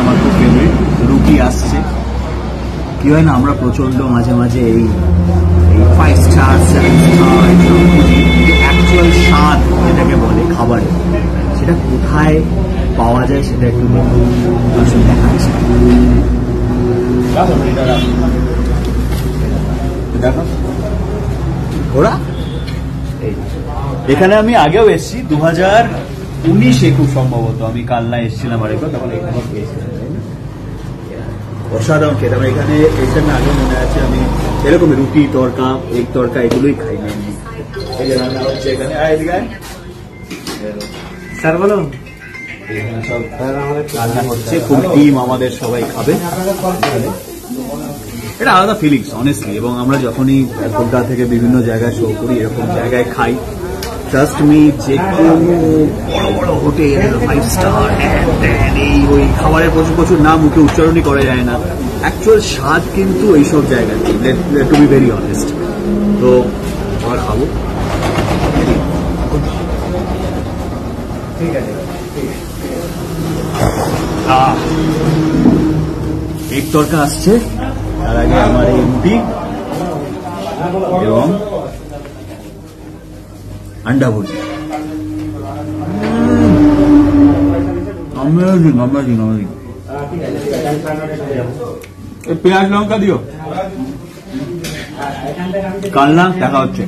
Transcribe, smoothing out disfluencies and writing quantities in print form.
আমার খুব ফেভারিট। রুটি আসছে, কি হয় না আমরা প্রচন্ড মাঝে মাঝে এই 5 স্টার 7 স্টার অ্যাকচুয়াল স্বাদ যেটাকে বলে খাবারে, সেটা কোথায় পাওয়া যায় সেটা একটু দেখাচ্ছি। দেখো ওরা এখানে আমি আগেও এসেছি 2019-এ খুব সম্ভবত আমি কালনা এসেছিলাম আরেকবার, তখন এখানে পেয়েছিলাম। অসাধারণ খেতাম এখানে এসে, আগে মনে আছে আমি এরকম রুটি তরকা এগ তরকা এগুলোই খাই না। এই যে রান্না হচ্ছে এখানে, স্যার বলো, সব রান্না হচ্ছে, ফুল টিম আমাদের সবাই খাবে। এটা আলাদা ফিলিংস অনেস্টলি। এবং আমরা যখনই কলকাতা থেকে বিভিন্ন জায়গায় শো করি, এরকম জায়গায় খাই, ট্রাস্ট মি, যে কোনো বড় বড় হোটেল 5 স্টার এই ওই খাবারের প্রচুর প্রচুর নাম মুখে উচ্চারণই করা যায় না, অ্যাকচুয়াল স্বাদ কিন্তু এইসব জায়গায়, টু বি ভেরি অনেস্ট। তো আমরা খাবো, ঠিক আছে। এক তরকা আসছে, তার আগে আমার এই রুটি এবং আন্ডা ভুজি। পেঁয়াজ লঙ্কা দিও। কালনা দেখা হচ্ছে।